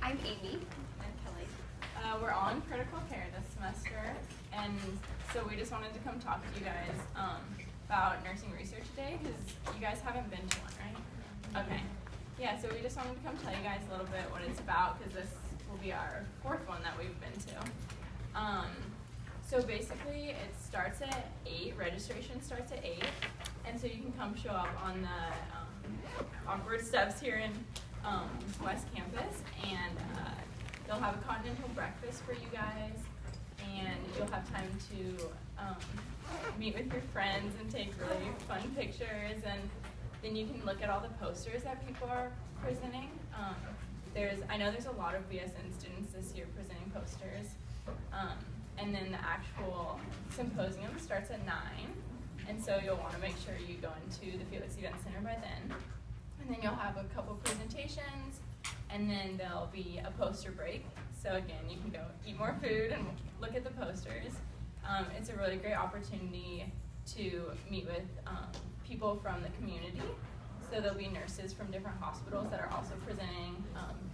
I'm Amy. I'm Kelly. We're on critical care this semester, and so we just wanted to come talk to you guys about Nursing Research Day, because you guys haven't been to one, right? Okay. Yeah, so we just wanted to come tell you guys a little bit what it's about, because this will be our fourth one that we've been to. So basically, it starts at 8, registration starts at 8, and so you can come show up on the awkward steps here in West Campus, and they'll have a continental breakfast for you guys, and you'll have time to meet with your friends and take really fun pictures, and then you can look at all the posters that people are presenting. I know there's a lot of BSN students this year presenting posters, and then the actual symposium starts at 9, and so you'll want to make sure you go into the Felix Event Center by then. And then you'll have a couple presentations, and then there'll be a poster break. So again, you can go eat more food and look at the posters. It's a really great opportunity to meet with people from the community. So there'll be nurses from different hospitals that are also presenting.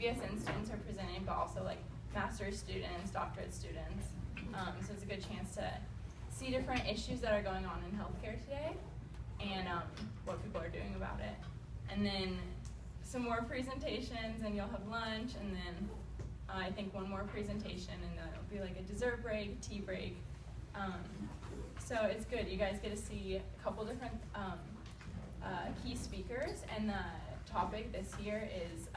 BSN students are presenting, but also like master's students, doctorate students. So it's a good chance to see different issues that are going on in healthcare today, and what people are doing about it. And then some more presentations, and you'll have lunch, and then I think one more presentation, and then it'll be like a dessert break, tea break. So it's good. You guys get to see a couple different key speakers, and the topic this year is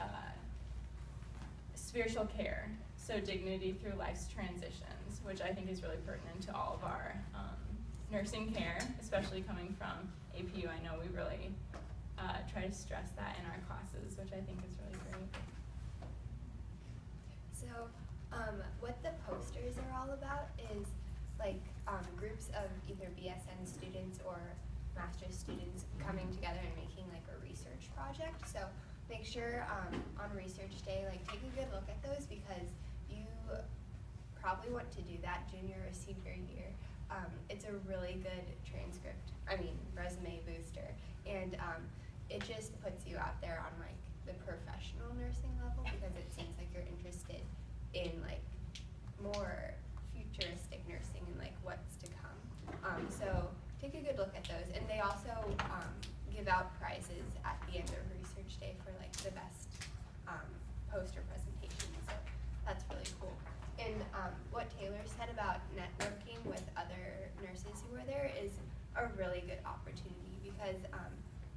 spiritual care, so dignity through life's transitions, which I think is really pertinent to all of our nursing care, especially coming from APU. I know we really try to stress that in our classes, which I think is really great. So what the posters are all about is like groups of either BSN students or master's students coming together and making like a research project. So make sure on research day, like take a good look at those, because you probably want to do that junior or senior year. It's a really good resume booster, and it just puts you out there on like the professional nursing level, because it seems like you're interested in like more futuristic nursing and like what's to come. So take a good look at those, and they also give out prizes at the end of research day for like the best poster presentation. So that's really cool. And what Taylor said about networking with other nurses who were there is a really good opportunity, because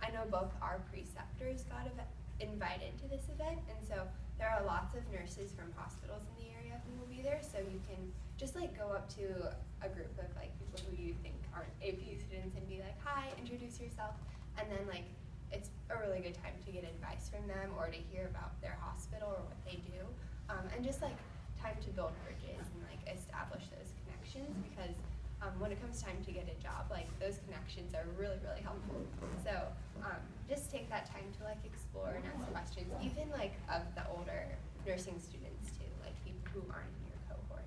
I know both our preceptors got invited to this event, and so there are lots of nurses from hospitals in the area who will be there, so you can just like go up to a group of like people who you think aren't APU students and be like, hi, introduce yourself, and then like it's a really good time to get advice from them or to hear about their hospital or what they do, and just like time to build bridges and like establish those connections, because when it comes time to get a job, like those connections are really, really helpful. So just take that time to like explore and ask questions, even like of the older nursing students too, like people who aren't in your cohort.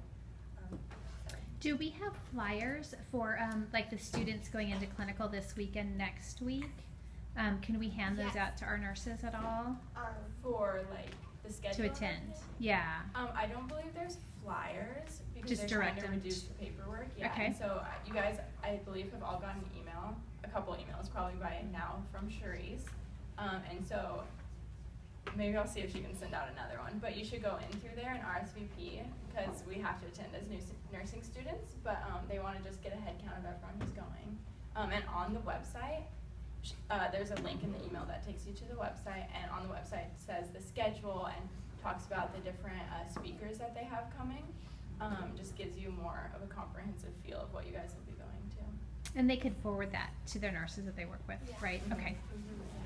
Do we have flyers for like the students going into clinical this week and next week? Can we hand those out to our nurses at all? For like the schedule to attend, yeah. I don't believe there's flyers, because just they're trying direct to them. reduce the paperwork. Yeah. Okay. And so you guys, I believe, have all gotten an email, a couple emails probably by now from Cherise, and so maybe I'll see if she can send out another one. But you should go in through there and RSVP, because we have to attend as nursing students, but they want to just get a head count of everyone who's going. And on the website, there's a link in the email that takes you to the website, and on the website says the schedule and talks about the different speakers that they have coming. Just gives you more of a comprehensive feel of what you guys will be going to. And they could forward that to their nurses that they work with, Yeah. right? Okay.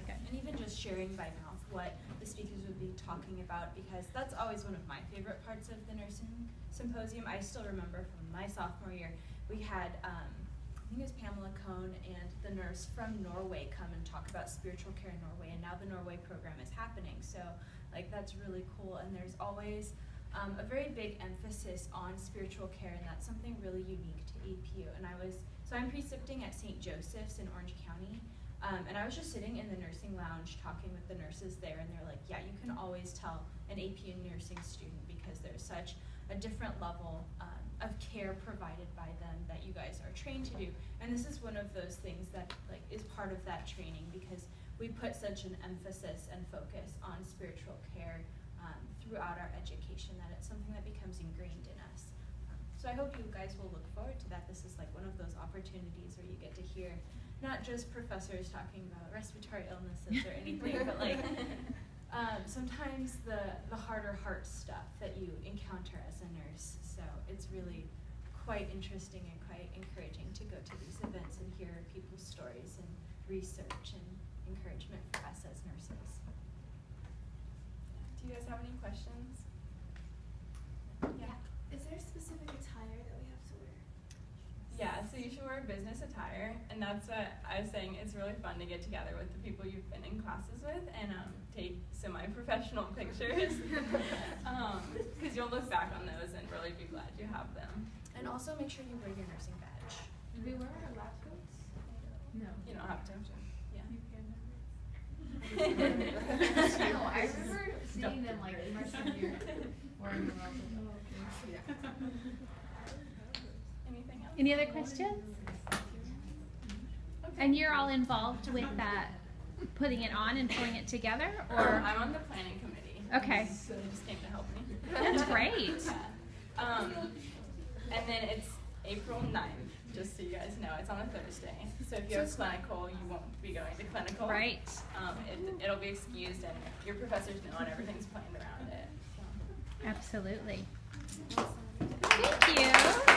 Good. And even just sharing by mouth what the speakers would be talking about, because that's always one of my favorite parts of the nursing symposium. I still remember from my sophomore year, we had I think it was Pamela Cohn and the nurse from Norway come and talk about spiritual care in Norway, and now the Norway program is happening. So like that's really cool, and there's always a very big emphasis on spiritual care, and that's something really unique to APU. And I'm precepting at St. Joseph's in Orange County, and I was just sitting in the nursing lounge talking with the nurses there, and they're like, yeah, you can always tell an AP nursing student, because there's such a different level of care provided by them that you guys are trained to do. And this is one of those things that like is part of that training, because we put such an emphasis and focus on spiritual care throughout our education that it's something that becomes ingrained in us. So I hope you guys will look forward to that. This is like one of those opportunities where you get to hear not just professors talking about respiratory illnesses or anything, but like sometimes the harder heart stuff that you encounter as a nurse. So it's really quite interesting and quite encouraging to go to these events and hear people's stories and research and encouragement for us as nurses. Do you guys have any questions? Yeah. Is there a specific attire that we have to wear? Yeah, so you should wear business attire, and that's what I was saying. It's really fun to get together with the people you've been in classes with and take semi-professional pictures, because you'll look back on those and really be glad you have them. And also make sure you wear your nursing badge. Do we wear our lab coats? No. You don't have to. Yeah. You can. No, I remember seeing them like freshman year wearing them. Oh, okay. Yeah. Anything else? Any other questions? Okay. And you're all involved with that, putting it on and pulling it together, or? I'm on the planning committee. Okay. So they just came to help me. That's great. Yeah. And then it's April 9th, just so you guys know. It's on a Thursday. So if you have clinical, you won't be going to clinical. Right. It'll be excused, and your professors know, and everything's planned around it. So. Absolutely. Thank you.